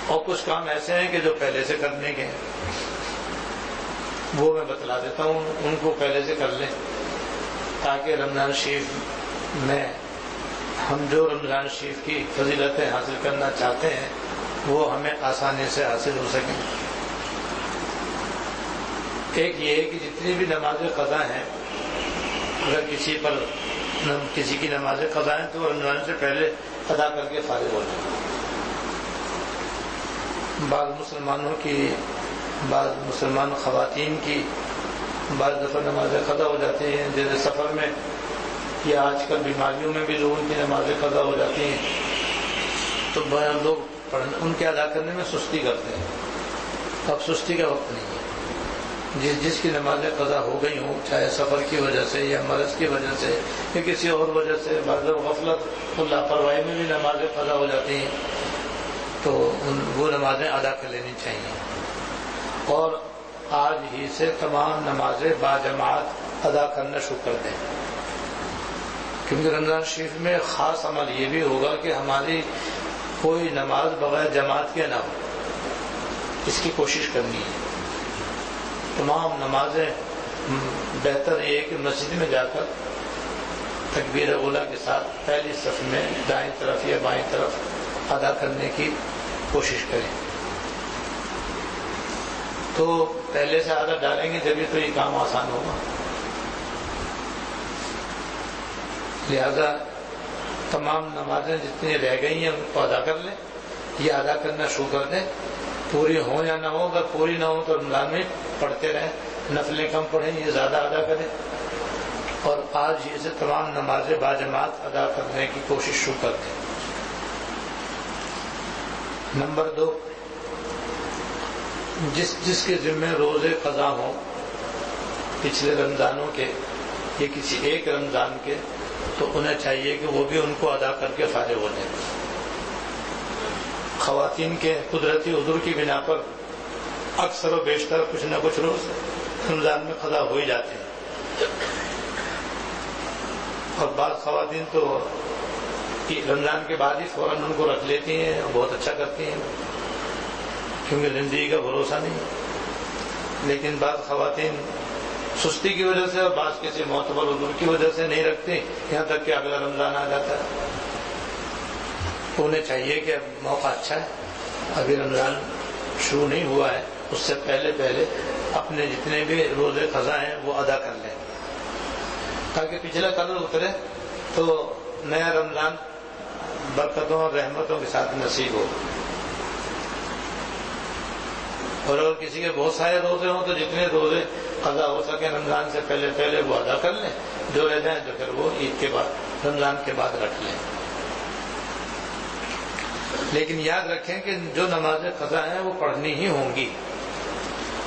اور کچھ کام ایسے ہیں کہ جو پہلے سے کرنے کے ہیں، وہ میں بتلا دیتا ہوں، ان کو پہلے سے کر لیں تاکہ رمضان شریف میں ہم جو رمضان شریف کی فضیلتیں حاصل کرنا چاہتے ہیں وہ ہمیں آسانی سے حاصل ہو سکیں۔ ایک یہ ہے کہ جتنی بھی نماز قضا ہیں، اگر کسی کی نماز قضا ہیں تو رمضان سے پہلے ادا کر کے فارغ ہو جائیں۔ بعض مسلمان خواتین کی بعض دفعہ نماز قضا ہو جاتی ہیں، جیسے سفر میں یا آج کل بیماریوں میں بھی لوگوں کی نماز قضا ہو جاتی ہیں، تو لوگ ان کے ادا کرنے میں سستی کرتے ہیں۔ اب سستی کا وقت نہیں ہے، جس کی نماز قضا ہو گئی ہوں، چاہے سفر کی وجہ سے یا مرض کی وجہ سے یا کسی اور وجہ سے، بعض غفلت اور لاپرواہی میں بھی نماز قضا ہو جاتی ہیں، تو وہ نمازیں ادا کر لینی چاہیے، اور آج ہی سے تمام نمازیں باجماعت ادا کرنا شروع کر دیں، کیونکہ رمضان شریف میں خاص عمل یہ بھی ہوگا کہ ہماری کوئی نماز بغیر جماعت کے نہ ہو، اس کی کوشش کرنی ہے۔ تمام نمازیں بہتر یہ ہے کہ مسجد میں جا کر تکبیر اولیٰ کے ساتھ پہلی صف میں دائیں طرف یا بائیں طرف ادا کرنے کی کوشش کریں، تو پہلے سے عادت ڈالیں گے جبھی تو یہ کام آسان ہوگا۔ لہذا تمام نمازیں جتنی رہ گئی ہیں ان کو ادا کر لیں، یہ ادا کرنا شروع کر دیں، پوری ہوں یا نہ ہو، اگر پوری نہ ہو تو رمضان میں پڑھتے رہیں، نفلیں کم پڑھیں، یہ زیادہ ادا کریں، اور آج ہی سے تمام نمازیں باجماعت ادا کرنے کی کوشش شروع کر دیں۔ نمبر 2، جس کے ذمہ روزے قضا ہوں پچھلے رمضانوں کے یا کسی ایک رمضان کے، تو انہیں چاہیے کہ وہ بھی ان کو ادا کر کے فارغ ہو جائیں۔ خواتین کے قدرتی عذر کی بنا پر اکثر و بیشتر کچھ نہ کچھ روز رمضان میں قضا ہو ہی جاتے ہیں، اور بعض خواتین تو رمضان کے بعد ہی فوراً ان کو رکھ لیتی ہیں، بہت اچھا کرتی ہیں، کیونکہ زندگی کا بھروسہ نہیں۔ لیکن بعض خواتین سستی کی وجہ سے اور بعض کسی معتبر عذر کی وجہ سے نہیں رکھتی، یہاں تک کہ اگلا رمضان آ جاتا ہے۔ انہیں چاہیے کہ اب موقع اچھا ہے، ابھی رمضان شروع نہیں ہوا ہے، اس سے پہلے اپنے جتنے بھی روزے قضا ہیں وہ ادا کر لیں، تاکہ پچھلا قرض اترے تو نیا رمضان برکتوں اور رحمتوں کے ساتھ نصیب ہو۔ اور اگر کسی کے بہت سارے روزے ہوں تو جتنے روزے قضا ہو سکے رمضان سے پہلے وہ ادا کر لیں، جو رہ جائیں تو پھر وہ عید کے بعد رمضان کے بعد رکھ لیں۔ لیکن یاد رکھیں کہ جو نمازیں قضا ہیں وہ پڑھنی ہی ہوں گی،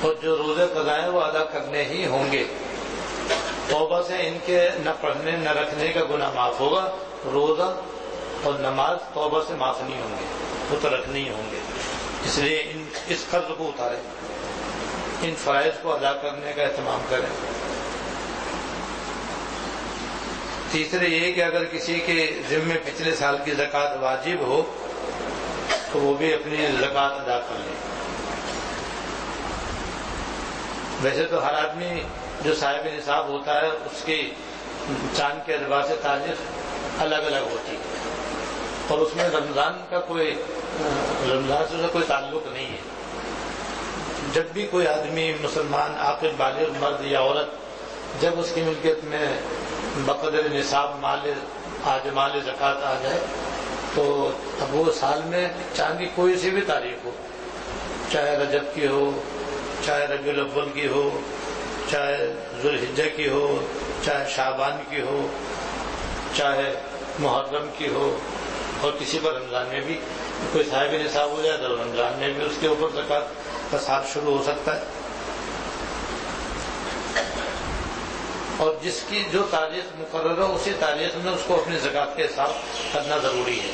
اور جو روزے قضا ہیں وہ ادا کرنے ہی ہوں گے۔ توبہ سے ان کے نہ پڑھنے نہ رکھنے کا گناہ معاف ہوگا، روزہ اور نماز توبہ سے معاف نہیں ہوں گے، وہ تو رکھنے ہی ہوں گے۔ اس لیے اس قرض کو اتاریں، ان فرائض کو ادا کرنے کا اہتمام کریں۔ تیسرے یہ کہ اگر کسی کے ذمے پچھلے سال کی زکوٰۃ واجب ہو تو وہ بھی اپنی زکوٰۃ ادا کر لیں۔ ویسے تو ہر آدمی جو صاحب نصاب ہوتا ہے اس کی چاند کے اعتبار سے تاریخ الگ الگ ہوتی ہے، اور اس میں رمضان سے کوئی تعلق نہیں ہے۔ جب بھی کوئی آدمی مسلمان عاقل بالغ مرد یا عورت جب اس کی ملکیت میں بقدر نصاب مال زکوٰۃ آ جائے تو اب وہ سال میں چاند کی کوئی سی بھی تاریخ ہو، چاہے رجب کی ہو، چاہے ربیع الاول کی ہو، چاہے ذوالحجہ کی ہو، چاہے شعبان کی ہو، چاہے محرم کی ہو، اور کسی پر رمضان میں بھی کوئی صاحب نصاب ہو جائے تو رمضان میں بھی اس کے اوپر زکوٰۃ کا سال شروع ہو سکتا ہے۔ اور جس کی جو تاریخ مقرر ہو اسی تاریخ میں اس کو اپنی زکوٰۃ کے حساب کرنا ضروری ہے۔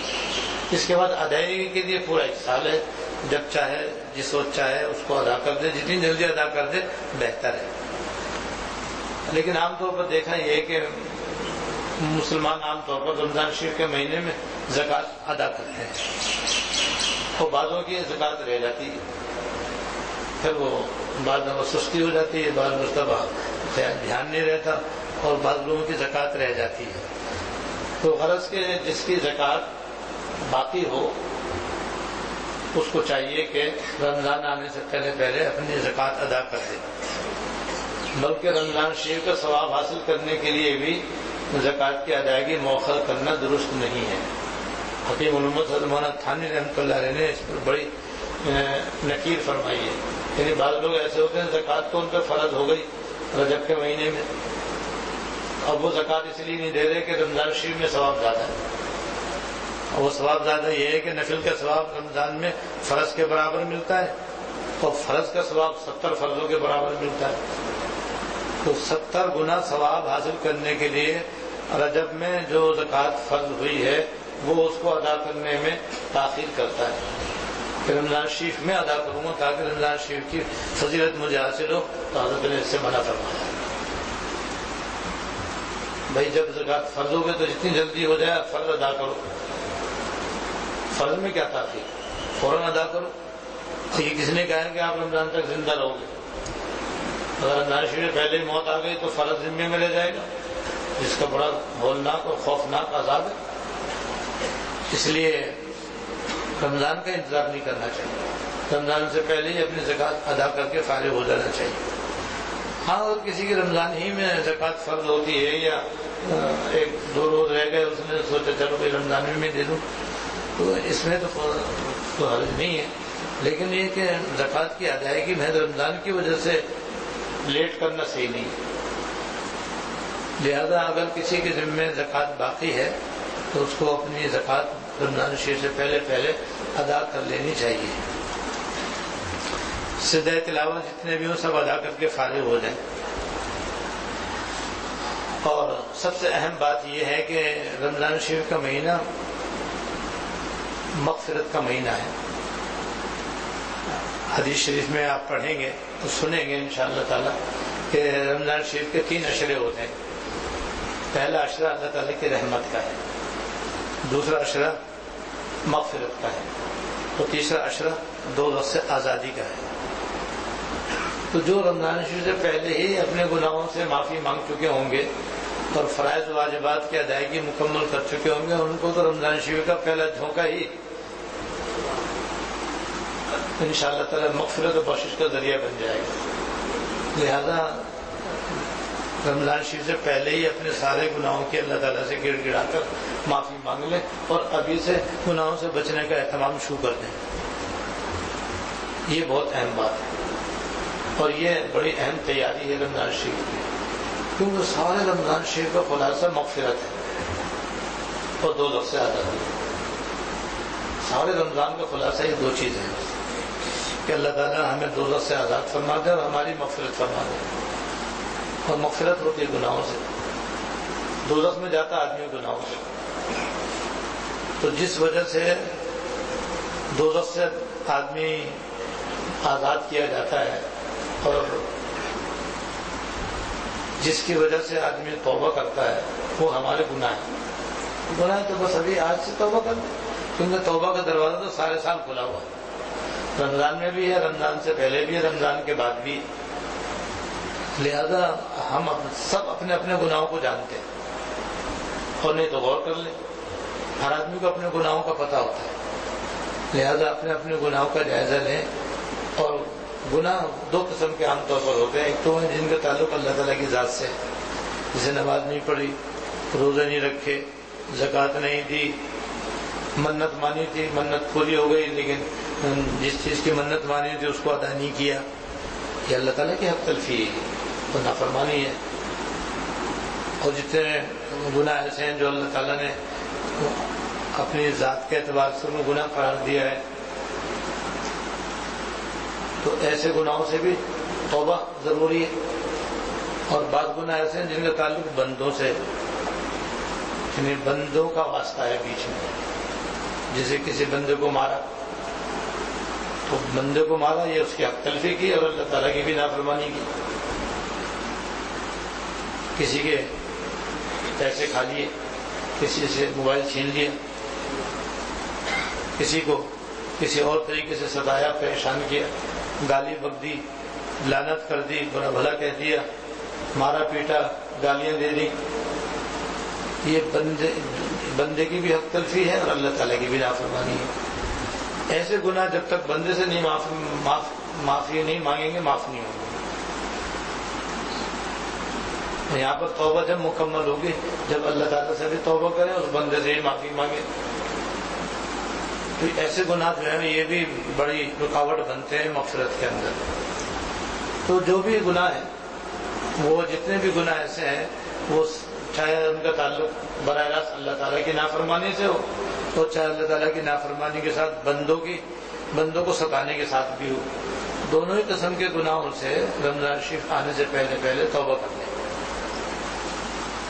اس کے بعد ادائیگی کے لیے پورا ایک سال ہے، جب چاہے جس وقت چاہے اس کو ادا کر دے، جتنی جلدی ادا کر دے بہتر ہے۔ لیکن عام طور پر دیکھا یہ کہ مسلمان عام طور پر رمضان شریف کے مہینے میں زکوٰۃ ادا کرتے ہیں، اور بعضوں کی زکوٰۃ رہ جاتی ہے، پھر وہ بعض میں سستی ہو جاتی ہے، بعض مرتبہ دھیان نہیں رہتا اور بعض لوگوں کی زکوٰۃ رہ جاتی ہے۔ تو غرض کے جس کی زکوٰۃ باقی ہو اس کو چاہیے کہ رمضان آنے سے پہلے پہلے اپنی زکوٰۃ ادا کر دے، بلکہ رمضان شریف کا ثواب حاصل کرنے کے لیے بھی زکوٰۃ کی ادائیگی مؤخر کرنا درست نہیں ہے۔ حکیم علامہ حضرت مولانا تھانوی رحمۃ اللہ علیہ نے اس پر بڑی نکیر فرمائی ہے۔ یعنی بعض لوگ ایسے ہوتے ہیں زکوٰۃ تو ان پہ فرض ہو گئی رجب کے مہینے میں، اب وہ زکوٰۃ اس لیے نہیں دے رہے کہ رمضان شریف میں ثواب زیادہ ہے، اور وہ ثواب زیادہ یہ ہے کہ نفل کا ثواب رمضان میں فرض کے برابر ملتا ہے اور فرض کا ثواب 70 فرضوں کے برابر ملتا ہے۔ تو 70 گنا ثواب حاصل کرنے کے لیے رجب میں جو زکوٰۃ فرض ہوئی ہے وہ اس کو ادا کرنے میں تاخیر کرتا ہے کہ رمضان شریف میں ادا کروں گا تاکہ رمضان شریف کی فضیلت مجھے حاصل ہو، تو حضرت نے اس سے منع فرمایا۔ بھائی جب زکوٰۃ فرض ہو گئے تو جتنی جلدی ہو جائے فرض ادا کرو، فرض میں کیا تاخیر، فوراً ادا کرو۔ یہ کس نے کہا کہ آپ رمضان تک زندہ رہو گے؟ اگر رمضان شریف میں پہلے ہی موت آ گئی تو فرض ذمے میں رہ جائے گا، جس کا بڑا ہولناک اور خوفناک عذاب ہے۔ اس لیے رمضان کا انتظار نہیں کرنا چاہیے، رمضان سے پہلے ہی اپنی زکوٰۃ ادا کر کے فارغ ہو جانا چاہیے۔ ہاں اگر کسی کی رمضان ہی میں زکوٰۃ فرض ہوتی ہے یا 1-2 روز رہ گئے، اس نے سوچا چلو بھائی رمضان میں دے دوں، تو اس میں تو حرج نہیں ہے، لیکن یہ کہ زکوٰۃ کی ادائیگی محض رمضان کی وجہ سے لیٹ کرنا صحیح نہیں ہے۔ لہذا اگر کسی کے ذمے زکوٰۃ باقی ہے تو اس کو اپنی زکوٰۃ رمضان شریف سے پہلے پہلے ادا کر لینی چاہیے، سجدہ تلاوت جتنے بھی ہوں سب ادا کر کے فارغ ہو جائیں۔ اور سب سے اہم بات یہ ہے کہ رمضان شریف کا مہینہ مغفرت کا مہینہ ہے۔ حدیث شریف میں آپ پڑھیں گے تو سنیں گے انشاءاللہ تعالی کہ رمضان شریف کے 3 عشرے ہوتے ہیں۔ پہلا عشرہ اللہ تعالیٰ کی رحمت کا ہے، دوسرا عشرہ مغفرت کا ہے، اور تیسرا عشرہ دوزخ سے آزادی کا ہے۔ تو جو رمضان شریف سے پہلے ہی اپنے گناہوں سے معافی مانگ چکے ہوں گے اور فرائض و واجبات کی ادائیگی مکمل کر چکے ہوں گے، ان کو تو رمضان شریف کا پہلا جھونکا ہی انشاءاللہ تعالی مغفرت و بخشش کا ذریعہ بن جائے گا۔ لہذا رمضان شریف سے پہلے ہی اپنے سارے گناہوں کی اللہ تعالیٰ سے گڑ گڑا کر معافی مانگ لیں اور ابھی سے گناہوں سے بچنے کا اہتمام شروع کر دیں۔ یہ بہت اہم بات ہے اور یہ بڑی اہم تیاری ہے رمضان شریف کی، کیونکہ سارے رمضان شریف کا خلاصہ مغفرت ہے اور دوزخ سے آزادی ہے۔ سارے رمضان کا خلاصہ یہ 2 چیزیں ہیں کہ اللہ تعالیٰ ہمیں دوزخ سے آزاد فرما دے اور ہماری مغفرت فرما دے، اور مغفرت ہوتی ہے گناہوں سے، دوزخ میں جاتا آدمی گناہوں سے۔ تو جس وجہ سے دوزخ سے آدمی آزاد کیا جاتا ہے اور جس کی وجہ سے آدمی توبہ کرتا ہے وہ ہمارے گناہ ہیں۔ گناہ تو بس ابھی آج سے توبہ کر دیں، کیونکہ توبہ کا دروازہ تو سارے سال کھلا ہوا ہے، رمضان میں بھی ہے، رمضان سے پہلے بھی ہے، رمضان کے بعد بھی۔ لہذا ہم سب اپنے اپنے گناہوں کو جانتے ہیں، اور نہیں تو غور کر لیں، ہر آدمی کو اپنے گناہوں کا پتہ ہوتا ہے۔ لہذا اپنے اپنے گناہوں کا جائزہ لیں، اور گناہ 2 قسم کے عام طور پر ہوتے ہیں۔ ایک تو ہیں جن کا تعلق اللہ تعالیٰ کی ذات سے، جسے نماز نہیں پڑھی، روزے نہیں رکھے، زکوٰۃ نہیں دی، منت مانی تھی، منت پوری ہو گئی لیکن جس چیز کی منت مانی تھی اس کو ادا نہیں کیا، یہ اللہ تعالیٰ کی حق تلفی ہے اور نافرمانی ہے۔ اور جتنے گناہ ایسے ہیں جو اللہ تعالیٰ نے اپنی ذات کے اعتبار سے انہیں گناہ قرار دیا ہے، تو ایسے گناہوں سے بھی توبہ ضروری ہے۔ اور بعض گناہ ایسے ہیں جن کا تعلق بندوں سے، یعنی بندوں کا واسطہ ہے بیچ میں، جسے کسی بندے کو مارا تو بندے کو مارا، یہ اس کی حق تلفی کی اور اللہ تعالیٰ کی بھی نافرمانی کی۔ کسی کے پیسے کھا لیے، کسی سے موبائل چھین لیا، کسی کو کسی اور طریقے سے ستایا، پریشان کیا، گالی بک دی، لعنت کر دی، برا بھلا کہہ دیا، مارا پیٹا، گالیاں دے دی، یہ بندے کی بھی حق تلفی ہے اور اللہ تعالیٰ کی بھی نافرمانی ہے۔ ایسے گناہ جب تک بندے سے نہیں معافی نہیں مانگیں گے، معاف نہیں ہوں گے۔ یہاں پر توبہ جب مکمل ہوگی جب اللہ تعالیٰ سے بھی توبہ کریں، اس بندے سے ہی معافی مانگے۔ تو ایسے گناہ جو ہیں یہ بھی بڑی رکاوٹ بنتے ہیں مغفرت کے اندر۔ تو جو بھی گناہ ہے، وہ جتنے بھی گناہ ایسے ہیں، وہ چاہے ان کا تعلق براہ راست اللہ تعالیٰ کی نافرمانی سے ہو، تو چاہے اللہ تعالیٰ کی نافرمانی کے ساتھ بندوں کو ستانے کے ساتھ بھی ہو، دونوں ہی قسم کے گناہوں سے رمضان شریف آنے سے پہلے توبہ کر لیں،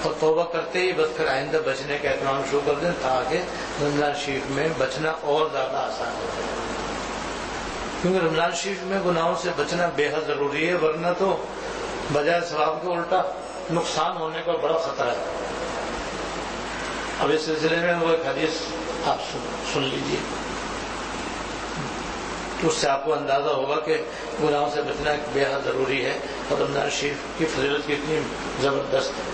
اور توبہ کرتے ہی بس پھر آئندہ بچنے کا اہتمام شروع کر دیں، تاکہ رمضان شریف میں بچنا اور زیادہ آسان ہو جائے۔ کیونکہ رمضان شریف میں گناہوں سے بچنا بے حد ضروری ہے، ورنہ تو بجائے ثواب کے الٹا نقصان ہونے کا بڑا خطرہ ہے۔ اب اس سلسلے میں وہ ایک حدیث آپ سن لیجیے، تو اس سے آپ کو اندازہ ہوگا کہ گناہوں سے بچنا ایک بے حد ضروری ہے، اور رمضان شریف کی فضیلت کتنی زبردست ہے۔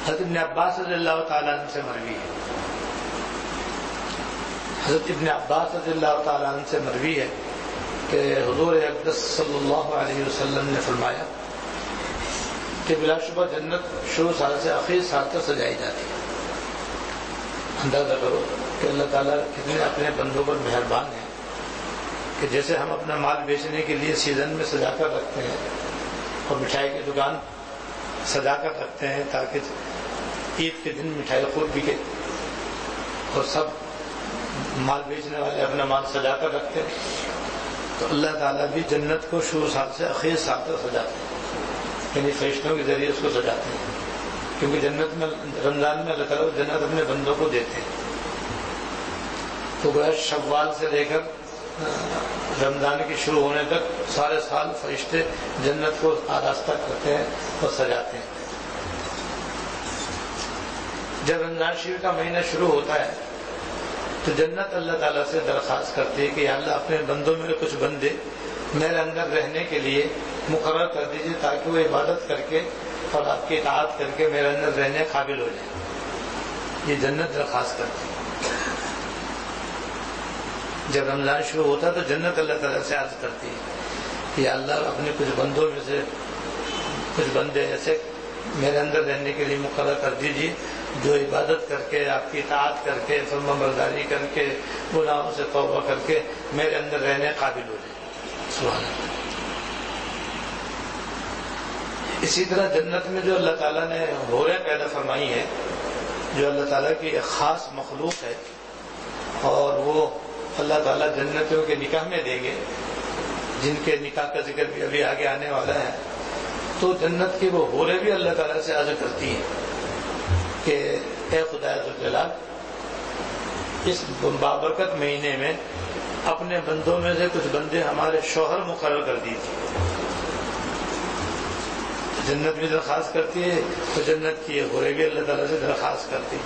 حضرت ابن عباس رضی اللہ تعالیٰ عنہ سے مروی ہے، حضرت ابن عباس رضی اللہ تعالیٰ عنہ سے مروی ہے کہ حضور اقدس صلی اللہ علیہ وسلم نے فرمایا کہ بلا شبہ جنت شروع سال سے آخری سال تک سجائی جاتی ہے۔ اندازہ کرو کہ اللہ تعالیٰ کتنے اپنے بندوں پر مہربان ہیں کہ جیسے ہم اپنا مال بیچنے کے لیے سیزن میں سجا کر رکھتے ہیں، اور مٹھائی کی دکان سجا کر رکھتے ہیں تاکہ عید کے دن مٹھائی خوب بکے، اور سب مال بیچنے والے اپنا مال سجا کر رکھتے ہیں، تو اللہ تعالیٰ بھی جنت کو شروع سال سے آخری سال تک سجاتے ہیں، یعنی فرشتوں کے ذریعے اس کو سجاتے ہیں، کیونکہ جنت میں رمضان میں اللہ تعالیٰ جنت اپنے بندوں کو دیتے ہیں۔ تو گویا شوال سے لے کر رمضان کے شروع ہونے تک سارے سال فرشتے جنت کو آراستہ کرتے ہیں اور سجاتے ہیں۔ جب رمضان شریف کا مہینہ شروع ہوتا ہے تو جنت اللہ تعالیٰ سے درخواست کرتی ہے کہ یا اللہ اپنے بندوں میں کچھ بندے میرے اندر رہنے کے لیے مقرر کر دیجیے، تاکہ وہ عبادت کر کے اور آپ کی اطاعت کر کے میرے اندر رہنے قابل ہو جائے۔ یہ جنت درخواست کرتی ہے۔ جب رمضان شروع ہوتا ہے تو جنت اللہ تعالیٰ سے عرض کرتی ہے کہ یا اللہ اپنے کچھ بندوں میں سے کچھ بندے ایسے میرے اندر رہنے کے لیے مقرر کر دیجیے جو عبادت کر کے، آپ کی اطاعت کر کے، فرما برداری کر کے، گناہوں سے توبہ کر کے میرے اندر رہنے قابل ہو جائے۔ سبحان اللہ۔ اسی طرح جنت میں جو اللہ تعالیٰ نے حوریں پیدا فرمائی ہیں، جو اللہ تعالیٰ کی ایک خاص مخلوق ہے، اور وہ اللہ تعالیٰ جنتیوں کے نکاح میں دیں گے، جن کے نکاح کا ذکر بھی ابھی آگے آنے والا ہے، تو جنت کی وہ حوریں بھی اللہ تعالیٰ سے عرض کرتی ہیں کہ اے خدا ذوالجلال، اس بابرکت مہینے میں اپنے بندوں میں سے کچھ بندے ہمارے شوہر مقرر کر دیجیے۔ جنت بھی درخواست کرتی ہے، تو جنت کی حوریں بھی اللہ تعالیٰ سے درخواست کرتی ہے